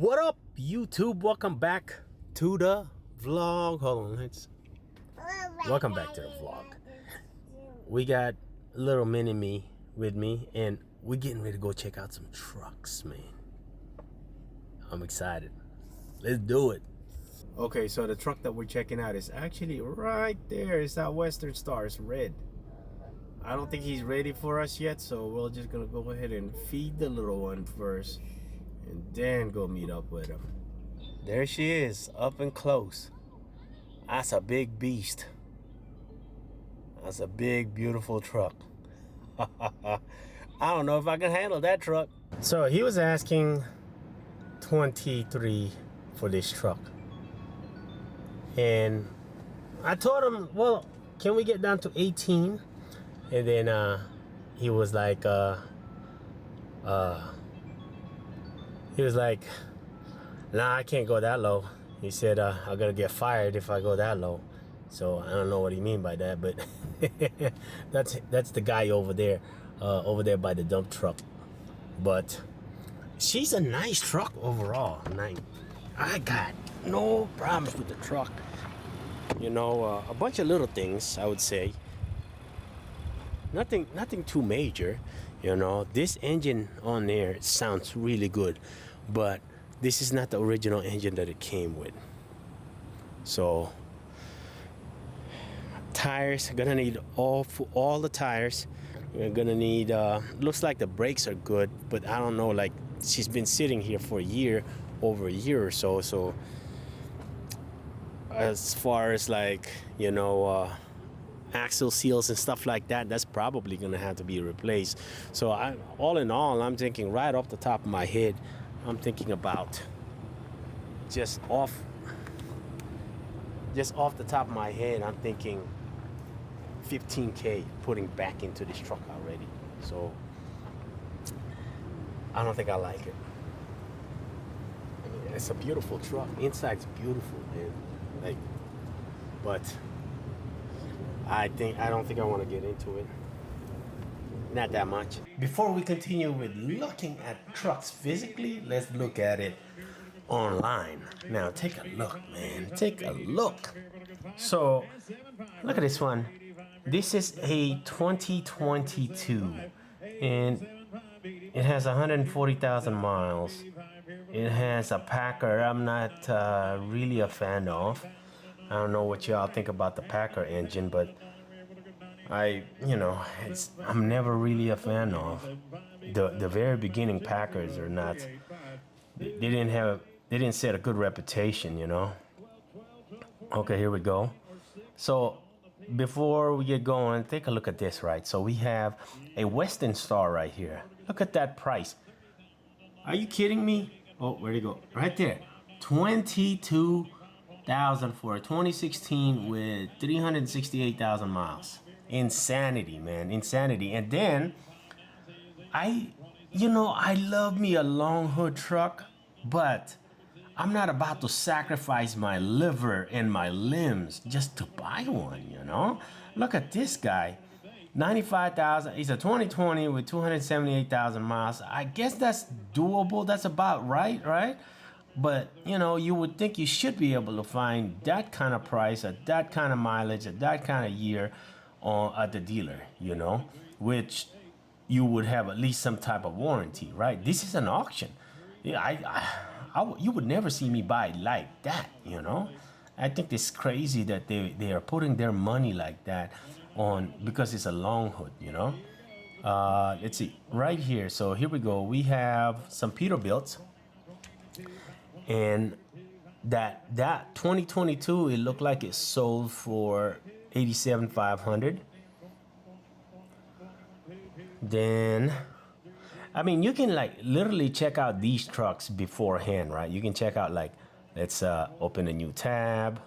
What up, YouTube? Welcome back to the vlog. Hold on, welcome back to the vlog. We got little mini me with me, and we're getting ready to go check out some trucks, man. I'm excited. Let's do it. Okay, so the truck that we're checking out is actually right there. It's that Western Star. It's red. I don't think he's ready for us yet, so we're just gonna go ahead and feed the little one first and then go meet up with him. There she is, up and close. That's a big beast. That's a big, beautiful truck. I don't know if I can handle that truck. So he was asking 23 for this truck. And I told him, well, can we get down to 18? And then he was like, nah, I can't go that low. He said, I'm gonna get fired if I go that low. So I don't know what he mean by that, but that's the guy over there by the dump truck. But she's a nice truck overall. Nice. I got no problems with the truck. You know, a bunch of little things, I would say. Nothing too major. You know, this engine on there sounds really good, but this is not the original engine that it came with. So tires, gonna need all the tires. We're gonna need looks like the brakes are good, but I don't know, like she's been sitting here for over a year or so. So as far as like, you know, axle seals and stuff like that, that's probably gonna have to be replaced. So all in all, I'm thinking right off the top of my head, I'm thinking about just off the top of my head, I'm thinking 15K putting back into this truck already. So I don't think I like it. I mean, it's a beautiful truck. Inside's beautiful, man. Like, but I don't think I want to get into it. Not that much. Before we continue with looking at trucks physically, let's look at it online. Now take a look, man. Take a look. So look at this one. This is a 2022 and it has 140,000 miles. It has a Packer I'm not really a fan of. I don't know what y'all think about the Packer engine, but I'm never really a fan of the very beginning. Packers are not. They didn't set a good reputation, you know. Okay, here we go. So before we get going, take a look at this, right? So we have a Western Star right here. Look at that price. Are you kidding me? Oh, where'd it go? Right there. 22,000 for a 2016 with 368,000 miles. Insanity, man. Insanity. And then I love me a long hood truck, but I'm not about to sacrifice my liver and my limbs just to buy one, you know? Look at this guy. 95,000. He's a 2020 with 278,000 miles. I guess that's doable. That's about right? But, you know, you would think you should be able to find that kind of price at that kind of mileage at that kind of year at the dealer, you know, which you would have at least some type of warranty, right? This is an auction. Yeah, you would never see me buy like that, you know. I think it's crazy that they are putting their money like that on because it's a long hood, you know. Let's see, right here. So here we go. We have some Peterbilts, and that 2022, it looked like it sold for 87,500. Then, I mean, you can like literally check out these trucks beforehand, right? You can check out, like, let's open a new tab.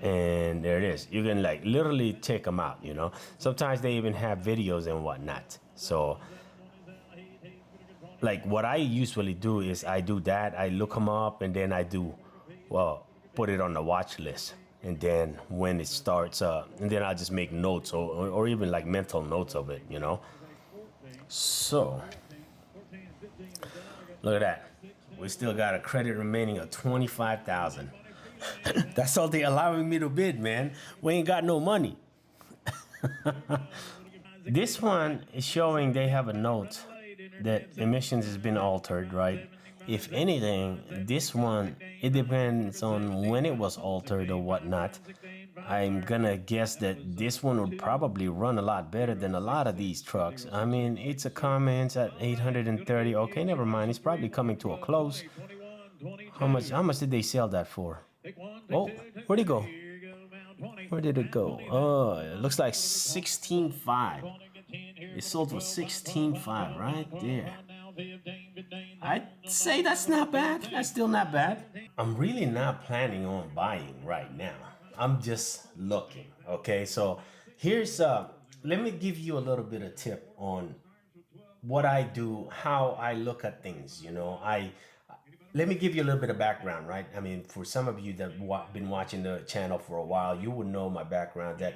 And there it is. You can like literally check them out, you know. Sometimes they even have videos and whatnot. So like what I usually do is I do that. I look them up and then I put it on the watch list. And then when it starts, and then I just make notes or even like mental notes of it, you know. So, look at that. We still got a credit remaining of 25,000. That's all they allowing me to bid, man. We ain't got no money. This one is showing they have a note that emissions has been altered, right? If anything, this one, it depends on when it was altered or whatnot. I'm gonna guess that this one would probably run a lot better than a lot of these trucks. I mean, it's a Cummins at 830. Okay, never mind. It's probably coming to a close. How much did they sell that for? Oh, where'd it go? Where did it go? Oh, it looks like 16.5. It sold for 16.5 right there. I'd say that's not bad. That's still not bad. I'm really not planning on buying right now. I'm just looking. Okay, so here's let me give you a little bit of tip on what I do, how I look at things. I let me give you a little bit of background, right? I mean, for some of you that been watching the channel for a while, you would know my background that,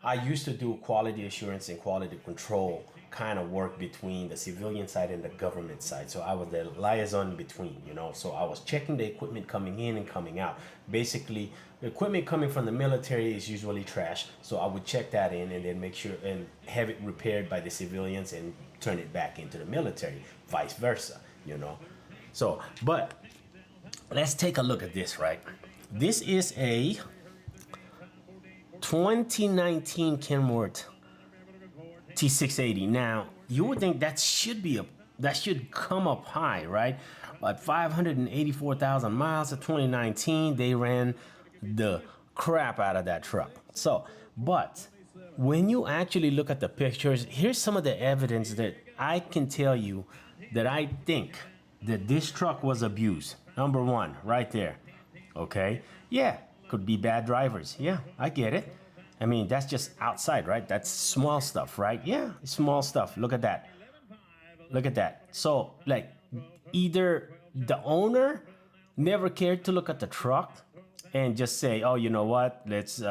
I used to do quality assurance and quality control kind of work between the civilian side and the government side. So I was the liaison between, so I was checking the equipment coming in and coming out. Basically, the equipment coming from the military is usually trash. So I would check that in and then make sure and have it repaired by the civilians and turn it back into the military, vice versa, So, but let's take a look at this, right? This is a 2019 Kenworth T680. Now, you would think that should come up high, right? But 584,000 miles of 2019, they ran the crap out of that truck. So, but when you actually look at the pictures, here's some of the evidence that I can tell you that I think that this truck was abused. Number one, right there. Okay? Yeah, could be bad drivers. Yeah, I get it. I mean, that's just outside, right? That's small stuff, right? Yeah, small stuff. Look at that. Look at that. So, like, either the owner never cared to look at the truck and just say, oh, you know what? Let's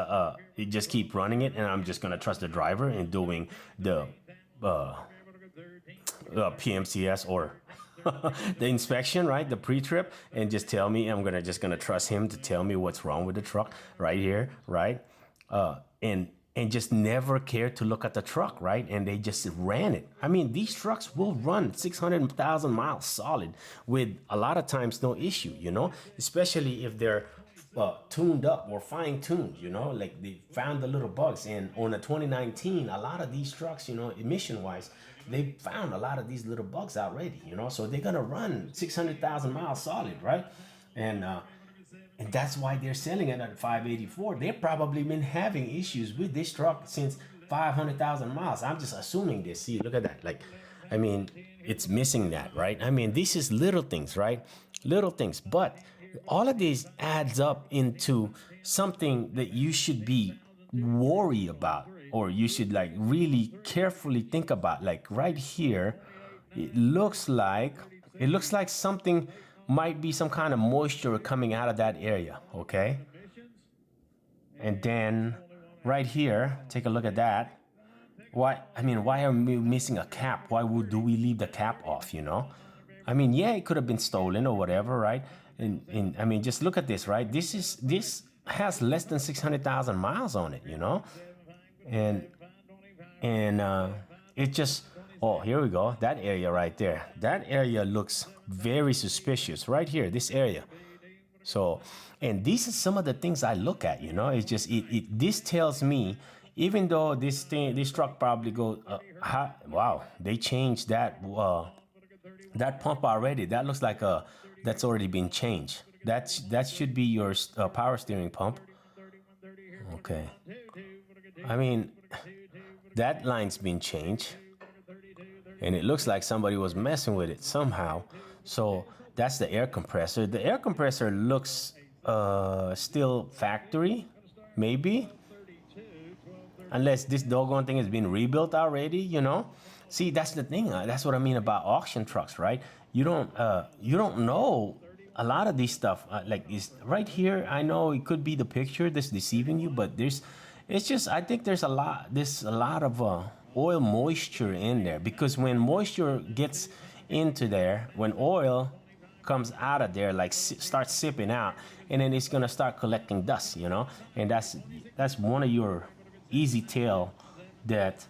just keep running it, and I'm just going to trust the driver in doing the PMCS or the inspection, right? The pre-trip, and just tell me just gonna trust him to tell me what's wrong with the truck right here, right? And just never cared to look at the truck, right? And they just ran it. I mean, these trucks will run 600,000 miles solid with a lot of times no issue, especially if they're tuned up or fine-tuned, like they found the little bugs. And on a 2019, a lot of these trucks, emission-wise, they found a lot of these little bugs already, so they're gonna run 600,000 miles solid, right? And that's why they're selling it at 584. They've probably been having issues with this truck since 500,000 miles. I'm just assuming this. See, look at that. Like, I mean, it's missing that, right? I mean, this is little things, right? Little things, but all of this adds up into something that you should be worried about, or you should like really carefully think about. Like right here, it looks like something might be some kind of moisture coming out of that area, okay? And then right here, take a look at that. Why are we missing a cap? Why do we leave the cap off, I mean, yeah, it could have been stolen or whatever, right? And I mean, just look at this, right? This has less than 600,000 miles on it, And it just, oh, here we go. That area right there. That area looks very suspicious right here, this area. So, and these are some of the things I look at, it's just, this tells me, even though this truck probably goes, wow, they changed that pump already. That looks like that's already been changed. That should be your power steering pump. Okay. I mean, that line's been changed, and it looks like somebody was messing with it somehow. So that's the air compressor. The air compressor looks still factory, maybe, unless this doggone thing has been rebuilt already. See, that's the thing. That's what I mean about auction trucks, right? You don't know a lot of these stuff. Like is right here. I know it could be the picture that's deceiving you, but I think there's a lot of oil moisture in there, because when moisture gets into there, when oil comes out of there, like starts sipping out, and then it's gonna start collecting dust, you know, and that's one of your easy tell that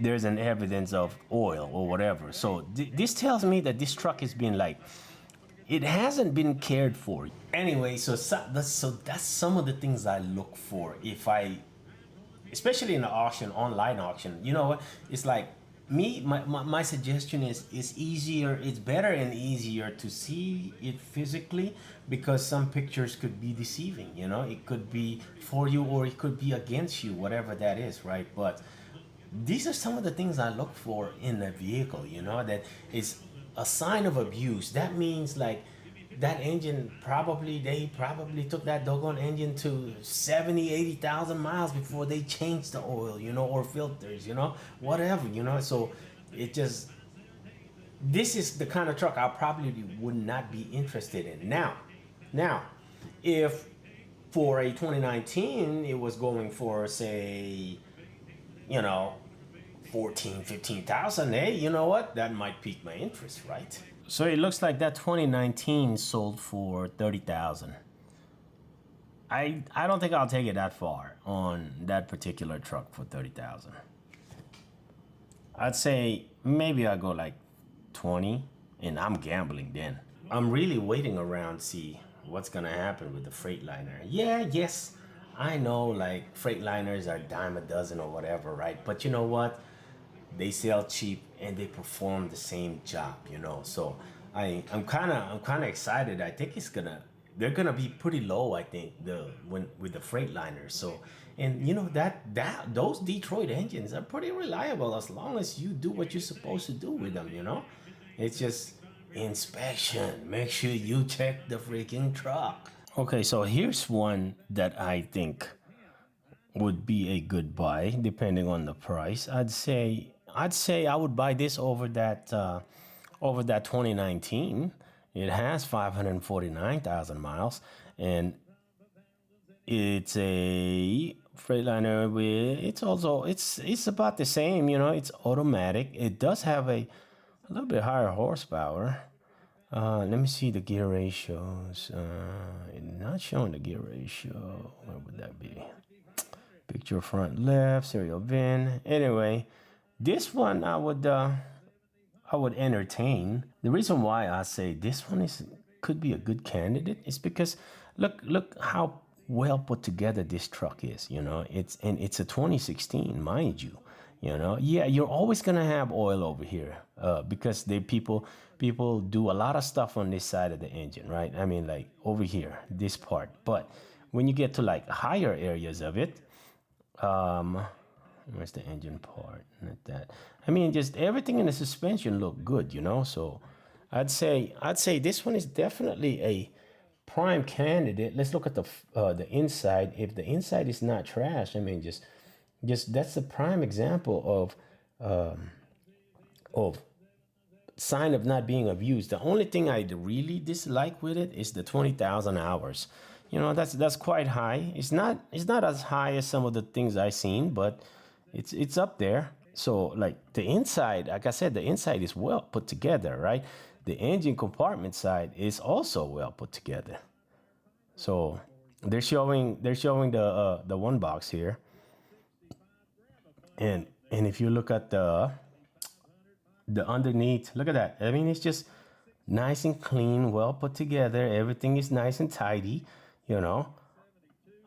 there's an evidence of oil or whatever. So this tells me that this truck has been like, it hasn't been cared for. Anyway, that's some of the things I look for if I, especially in the auction, online auction. You know what? It's like me. My suggestion is it's easier. It's better and easier to see it physically, because some pictures could be deceiving. You know, it could be for you or it could be against you, whatever that is, right? But these are some of the things I look for in a vehicle, you know, that is a sign of abuse. That means like that engine they probably took that doggone engine to 70, 80,000 miles before they changed the oil, you know, or filters, you know, whatever, you know. So it just, this is the kind of truck I probably would not be interested in. Now, if for a 2019 it was going for, say, you know, 14, 15,000, hey, you know what? That might pique my interest, right? So it looks like that 2019 sold for 30,000. I don't think I'll take it that far on that particular truck for 30,000. I'd say maybe I'll go like 20, and I'm gambling then. I'm really waiting around to see what's gonna happen with the Freightliner. Yes, I know, like, Freightliners are dime a dozen or whatever, right? But you know what? They sell cheap and they perform the same job, you know. So I'm kind of excited. I think they're gonna be pretty low. I think with the Freightliner. So, and you know that those Detroit engines are pretty reliable as long as you do what you're supposed to do with them, you know. It's just inspection. Make sure you check the freaking truck. Okay, so here's one that I think would be a good buy depending on the price. I'd say I would buy this over that 2019. It has 549,000 miles, and it's a Freightliner with, it's about the same, you know. It's automatic. It does have a little bit higher horsepower. Let me see the gear ratios. Not showing the gear ratio. What would that be? Picture front left, serial VIN. Anyway, this one I would entertain. The reason why I say this one could be a good candidate is because look how well put together this truck is. You know, it's a 2016, mind you. You know, yeah, you're always gonna have oil over here because people do a lot of stuff on this side of the engine, right? I mean, like over here, this part. But when you get to like higher areas of it, where's the engine part? Not that. I mean, just everything in the suspension look good, you know. So I'd say this one is definitely a prime candidate. Let's look at the inside. If the inside is not trash, I mean, just that's a prime example of sign of not being abused. The only thing I really dislike with it is the 20,000 hours. You know, that's quite high. It's not as high as some of the things I've seen, but it's up there. So like the inside, like I said, the inside is well put together, right? The engine compartment side is also well put together. So they're showing the one box here. And if you look at the underneath, look at that. I mean, it's just nice and clean, well put together. Everything is nice and tidy, you know.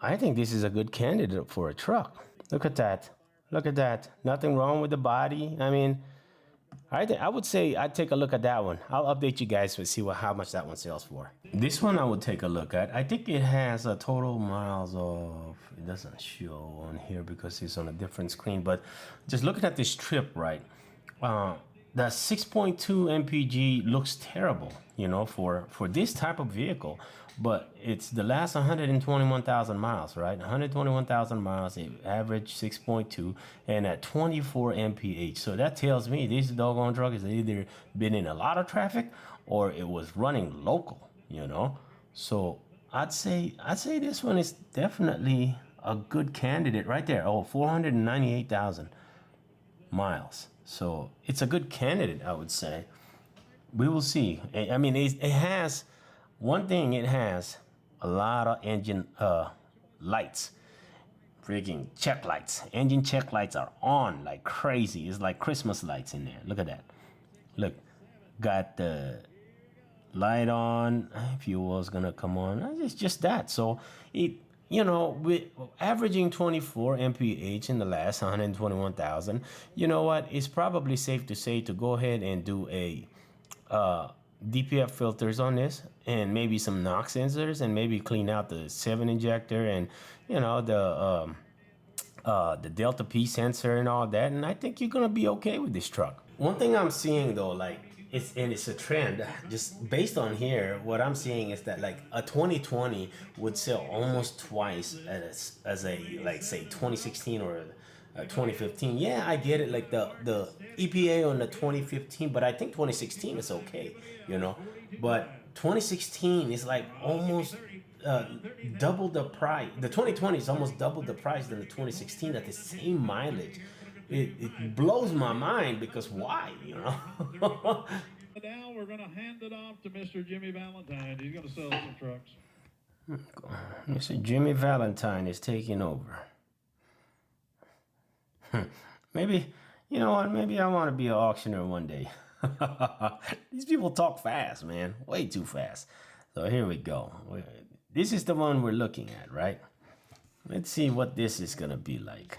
I think this is a good candidate for a truck. Look at that. Look at that. Nothing wrong with the body. I mean, I would say I'd take a look at that one. I'll update you guys to see how much that one sells for. This one I would take a look at. I think it has a total miles of, it doesn't show on here because it's on a different screen, but just looking at this trip, right? The 6.2 mpg looks terrible, you know, for this type of vehicle, but it's the last 121,000 miles, right? 121,000 miles, average 6.2, and at 24 mph. So that tells me this doggone truck has either been in a lot of traffic or it was running local, you know. So I'd say this one is definitely a good candidate right there. Oh, 498,000. miles. So it's a good candidate, I would say. We will see. I mean, it has one thing. It has a lot of engine lights, freaking check lights. Engine check lights are on like crazy. It's like Christmas lights in there. Look at that. Look, got the light on. Fuel's gonna come on. It's just that. So it, with averaging 24 mph in the last 121,000, you know what? It's probably safe to say to go ahead and do a DPF filters on this, and maybe some NOx sensors, and maybe clean out the 7 injector, and the Delta P sensor and all that. And I think you're gonna be okay with this truck. One thing I'm seeing though, like it's a trend. Just based on here, what I'm seeing is that like a 2020 would sell almost twice as a like say 2016 or 2015. Yeah, I get it. Like the EPA on the 2015, but I think 2016 is okay, But 2016 is like almost double the price. The 2020 is almost double the price than the 2016 at the same mileage. It blows my mind because why, Now we're going to hand it off to Mr. Jimmy Valentine. He's going to sell some trucks. Mr. Jimmy Valentine is taking over. Maybe, you know what? Maybe I want to be an auctioneer one day. These people talk fast, man. Way too fast. So here we go. This is the one we're looking at, right? Let's see what this is going to be like.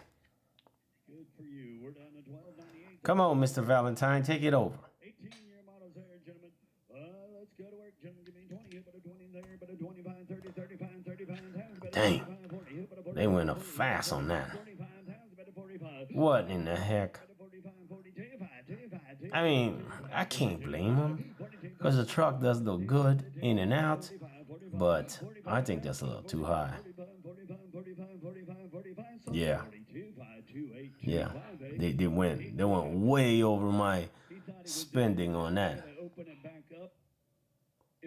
Good for you. We're down to 1298. Come on, Mr. Valentine. Take it over. 18-year models there, gentlemen. Let's go to work, gentlemen. Give me 20, but a 20 there, but a 25, 30, 35, 35 pounds. Dang. They went up fast on that. What in the heck? I mean, I can't blame them because the truck does look good in and out, but I think that's a little too high. Yeah. Yeah. They went way over my spending on that.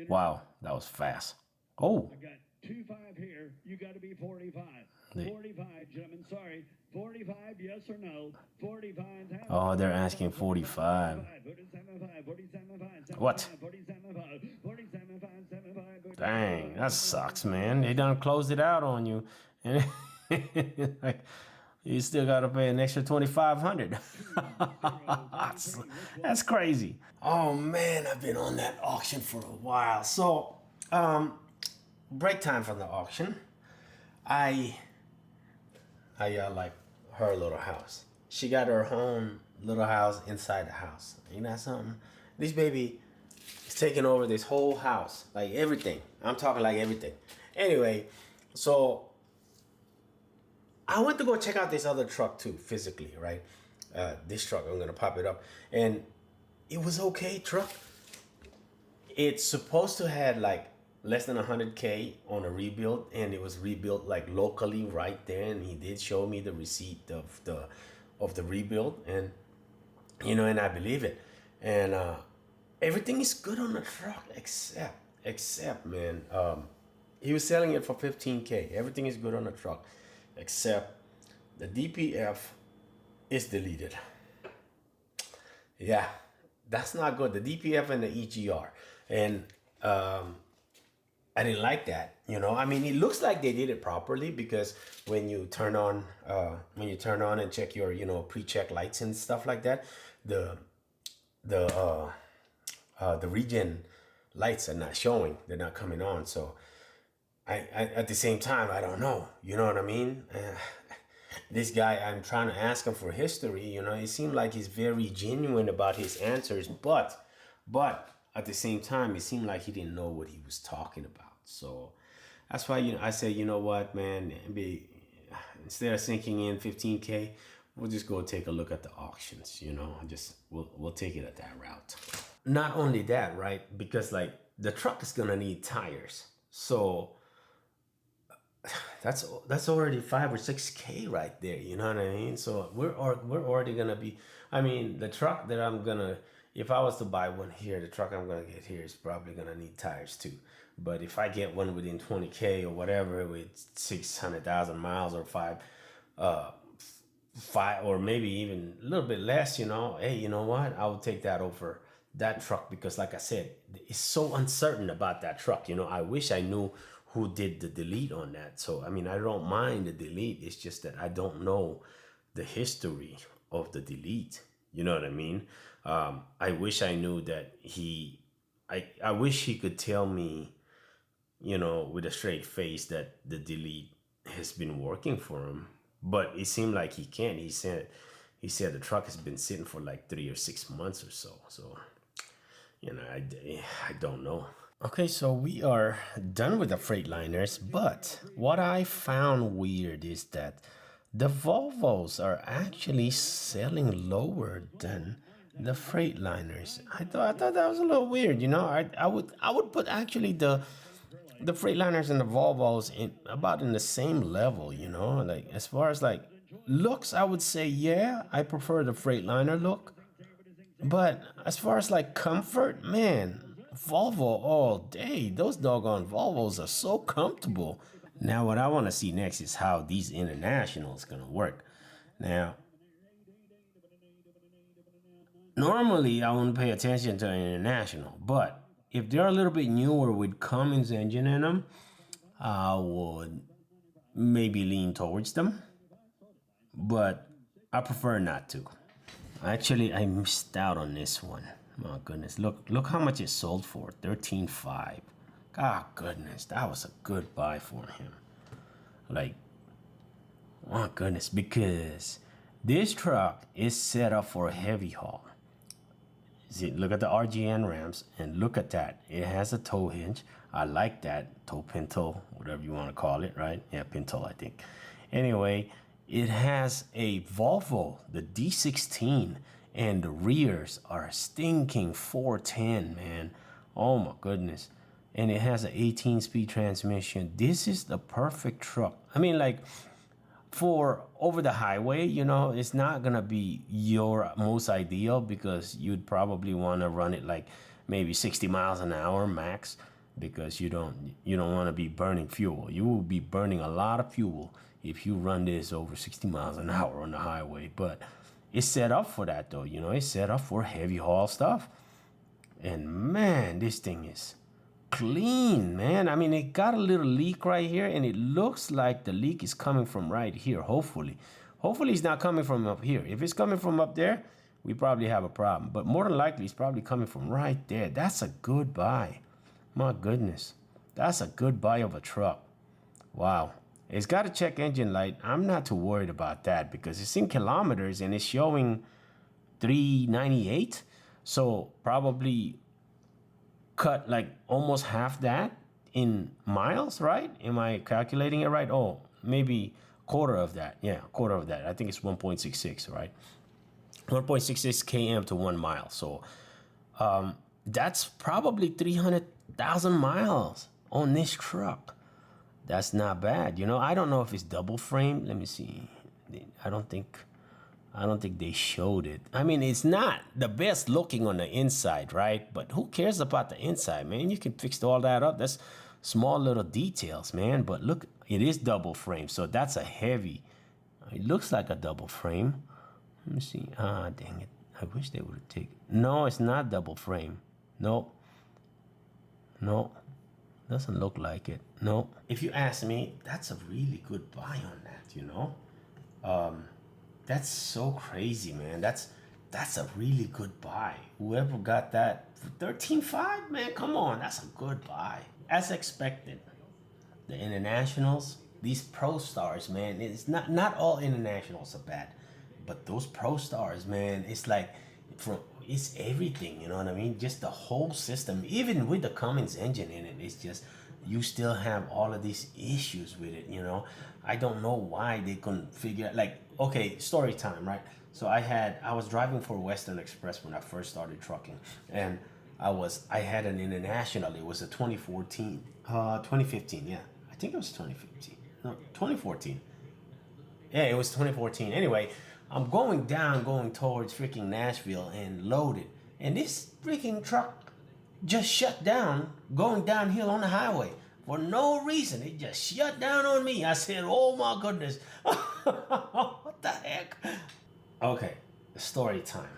Wow, that was fast. Oh. I got 25 here. You got to be 45. 45, gentlemen. Sorry. 45, yes or no? 45. Oh, they're asking 45. What? Dang, that sucks, man. They done closed it out on you, and like you still gotta pay an extra 2,500. That's crazy. Oh man, I've been on that auction for a while. So, break time from the auction. I like her little house. She got her own little house inside the house. Ain't that something? This baby is taking over this whole house, like everything. I'm talking like everything. Anyway, so I went to go check out this other truck too, physically, right? This truck, I'm gonna pop it up, and it was okay truck. It's supposed to have like less than 100K on a rebuild, and it was rebuilt like locally right there, and he did show me the receipt of the rebuild, and and I believe it, and everything is good on the truck except man, he was selling it for 15K. Everything is good on the truck except the DPF is deleted. Yeah, that's not good. The DPF and the EGR, and I didn't like that. I mean, it looks like they did it properly because when you turn on and check your, pre-check lights and stuff like that, the regen lights are not showing. They're not coming on. So I at the same time, I don't know. You know what I mean? This guy, I'm trying to ask him for history. It seemed like he's very genuine about his answers, but at the same time, it seemed like he didn't know what he was talking about. So that's why I say, you know what, man, instead of sinking in 15K, we'll just go take a look at the auctions. Just we'll take it at that route. Not only that, right? Because like the truck is gonna need tires, so that's already 5 or 6K right there. You know what I mean? So we're already gonna be. I mean, the truck that I'm gonna. If I was to buy one here, the truck I'm gonna get here is probably gonna need tires too. But if I get one within 20K or whatever with 600,000 miles or five or maybe even a little bit less, hey, you know what? I would take that over that truck because, like I said, it's so uncertain about that truck. I wish I knew who did the delete on that. So, I mean, I don't mind the delete. It's just that I don't know the history of the delete. You know what I mean? I wish I knew that I wish he could tell me, with a straight face that the delete has been working for him. But it seemed like he can't. He said the truck has been sitting for like 3 or 6 months or so. So, I don't know. Okay, so we are done with the Freightliners, but what I found weird is that the Volvos are actually selling lower than the Freightliners. I thought that was a little weird. I would put actually the Freightliners and the Volvos in about in the same level. Like as far as like looks, I would say yeah, I prefer the Freightliner look. But as far as like comfort, man, Volvo all day. Those doggone Volvos are so comfortable. Now, what I want to see next is how these internationals gonna work. Now, normally I wouldn't pay attention to an international, but if they're a little bit newer with Cummins engine in them, I would maybe lean towards them. But I prefer not to. Actually, I missed out on this one. My goodness, look how much it sold for, 13.5. God goodness, that was a good buy for him. Like, my goodness, because this truck is set up for a heavy haul. See, look at the RGN Rams and look at that. It has a tow hinge. I like that. Tow pinto, whatever you want to call it, right? Yeah, pinto, I think. Anyway, it has a Volvo, the D16, and the rears are a stinking 410, man. Oh my goodness. And it has an 18-speed transmission. This is the perfect truck. I mean, like, for over the highway, it's not gonna be your most ideal because you'd probably want to run it like maybe 60 miles an hour max because you don't want to be burning fuel. You will be burning a lot of fuel if you run this over 60 miles an hour on the highway. But it's set up for that though, it's set up for heavy haul stuff. And man, this thing is clean, man. I mean, it got a little leak right here, and it looks like the leak is coming from right here, hopefully. Hopefully it's not coming from up here. If it's coming from up there, we probably have a problem. But more than likely, it's probably coming from right there. That's a good buy. My goodness. That's a good buy of a truck. Wow. It's got a check engine light. I'm not too worried about that because it's in kilometers and it's showing 398. So probably cut like almost half that in miles, right? Am I calculating it right? Oh, maybe quarter of that. Yeah, quarter of that. I think it's 1.66, right? 1.66 km to 1 mile. So that's probably 300,000 miles on this truck. That's not bad. I don't know if it's double frame. Let me see. I don't think they showed it. I mean, it's not the best looking on the inside, right? But who cares about the inside, man? You can fix all that up. That's small little details, man. But look, it is double frame, so that's a heavy. It looks like a double frame. Let me see. Dang it. I wish they would have taken. No, it's not double frame. No. Doesn't look like it. No. If you ask me, that's a really good buy on that, That's so crazy, man. That's a really good buy. Whoever got that for 13.5, man, come on, that's a good buy. As expected. The internationals, these pro stars, man, it's not all internationals are bad, but those pro stars, man, it's like it's everything, you know what I mean? Just the whole system, even with the Cummins engine in it, it's just you still have all of these issues with it, I don't know why they couldn't figure out, like, okay, story time, right? So I was driving for Western Express when I first started trucking, and I had an international. It was a 2015, yeah. I think it was 2015. No, 2014. Yeah, it was 2014. Anyway, I'm going towards freaking Nashville and loaded. And this freaking truck just shut down going downhill on the highway for no reason. It just shut down on me. I said, oh my goodness. What What the heck? Okay, story time.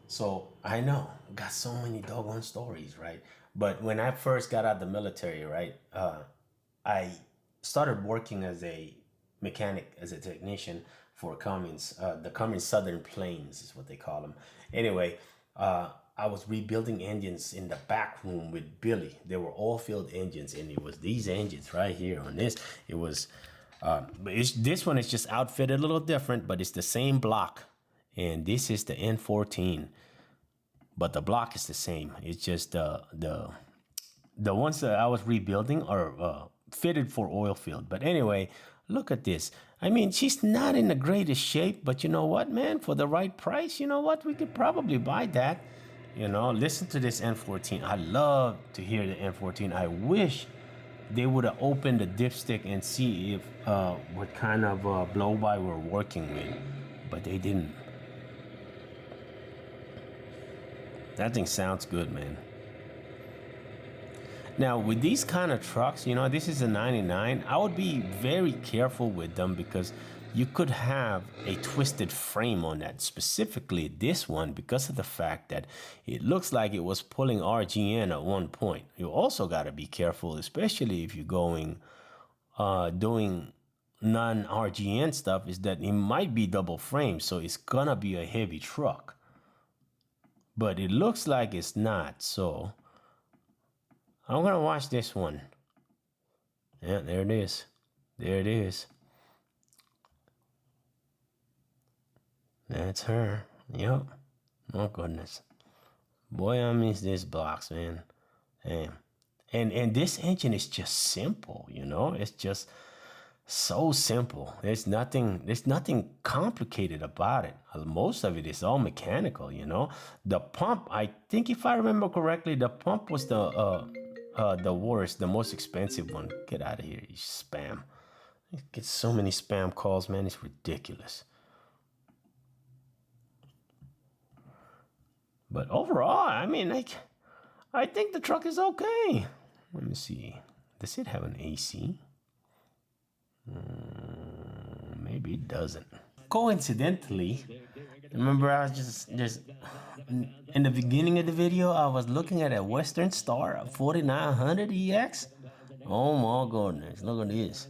So I know, got so many doggone stories, right? But when I first got out of the military, right, I started working as a mechanic, as a technician for Cummins. The Cummins Southern Plains is what they call them. Anyway, I was rebuilding engines in the back room with Billy. They were all field engines, and it was these engines right here on this. It was, but this one is just outfitted a little different, but it's the same block. And this is the N14, but the block is the same. It's just the ones that I was rebuilding are fitted for oil field. But anyway, look at this. I mean, she's not in the greatest shape, but you know what, man? For the right price, you know what? We could probably buy that. You know, listen to this N14. I love to hear the N14. I wish they would have opened the dipstick and see if what kind of blow-by we're working with, but they didn't. That thing sounds good, man. Now, with these kind of trucks, you know, this is a 99. I would be very careful with them because you could have a twisted frame on that, specifically this one, because of the fact that it looks like it was pulling RGN at one point. You also got to be careful, especially if you're going doing non-RGN stuff, is that it might be double frame, so it's gonna be a heavy truck. But it looks like it's not, so I'm gonna watch this one. Yeah, there it is. There it is. That's her. Yep. Oh goodness. Boy, I miss this box, man. Damn. And this engine is just simple, you know? It's just so simple. There's nothing complicated about it. Most of it is all mechanical, you know? The pump, I think if I remember correctly, the pump was the worst, the most expensive one. Get out of here, you spam. I get so many spam calls, man. It's ridiculous. But overall, I mean, like, I think the truck is okay. Let me see. Does it have an AC? Maybe it doesn't. Coincidentally, remember I was just in the beginning of the video, I was looking at a Western Star 4900 EX. Oh my goodness, look at this.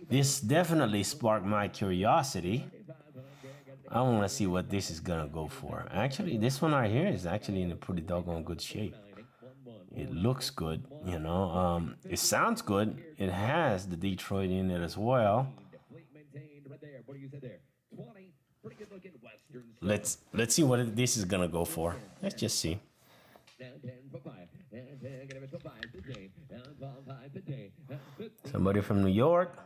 This definitely sparked my curiosity. I want to see what this is gonna go for. Actually, this one right here is actually in a pretty doggone good shape. It looks good, you know. It sounds good. It has the Detroit in it as well. Let's see what this is gonna go for. Let's just see. Somebody from New York,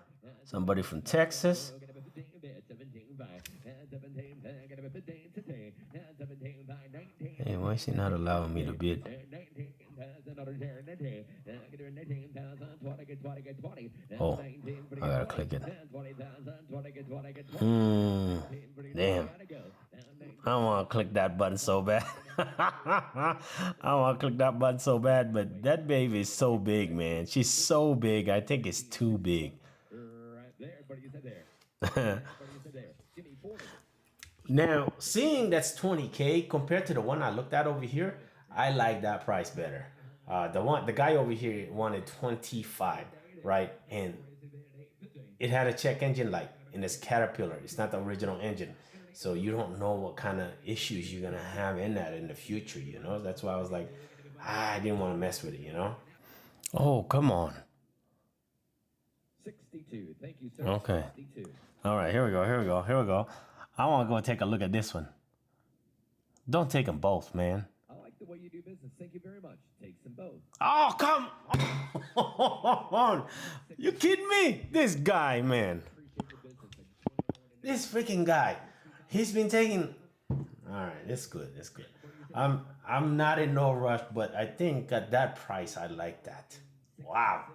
somebody from Texas. Hey, why is he not allowing me to bid? Oh, I gotta click it. Damn. I want to click that button so bad. I want to click that button so bad, but that baby is so big, man. She's so big. I think it's too big. Now, seeing that's 20K compared to the one I looked at over here, I like that price better. The guy over here wanted 25, right? And it had a check engine light in this Caterpillar. It's not the original engine. So you don't know what kind of issues you're gonna have in that in the future, you know? That's why I was like, I didn't want to mess with it, you know? Oh, come on. 62. Thank you, sir. Okay. 62. All right, here we go. I want to go take a look at this one. Don't take them both, man. I like the way you do business. Thank you very much. Takes them both. Oh, come on. You kidding me? This guy, man. This freaking guy. He's been taking... All right, it's good. I'm not in no rush, but I think at that price, I like that. Wow.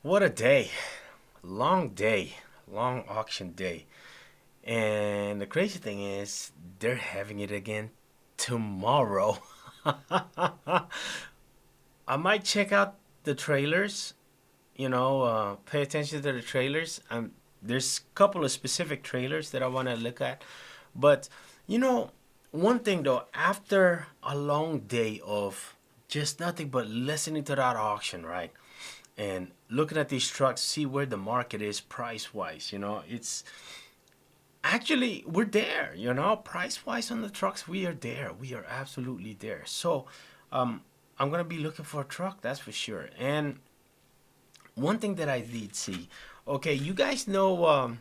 What a day. Long day. Long auction day. And the crazy thing is, they're having it again tomorrow. I might check out the trailers pay attention to the trailers. There's a couple of specific trailers that I want to look at. But, one thing though, after a long day of just nothing but listening to that auction, right? And looking at these trucks, see where the market is price wise. It's actually, we're there, price wise on the trucks. We are there. We are absolutely there. So, I'm going to be looking for a truck, that's for sure. And one thing that I did see, okay, you guys know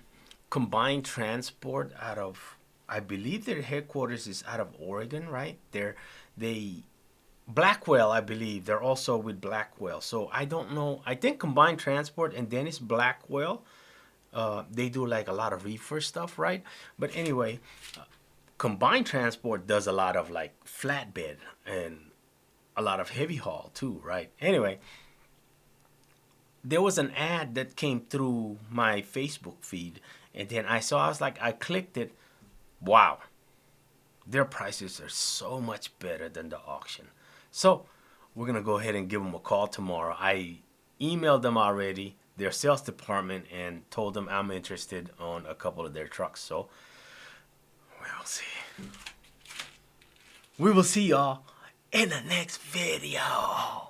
Combined Transport out of, I believe their headquarters is out of Oregon, right? They Blackwell, I believe they're also with Blackwell. So I don't know. I think Combined Transport and Dennis Blackwell, they do like a lot of reefer stuff, right? But anyway, Combined Transport does a lot of like flatbed and a lot of heavy haul too, right? Anyway, there was an ad that came through my Facebook feed, and then I was like, I clicked it. Wow, their prices are so much better than the auction. So we're gonna go ahead and give them a call tomorrow. I emailed them already, their sales department, and told them I'm interested on a couple of their trucks. So we'll see. We will see y'all in the next video.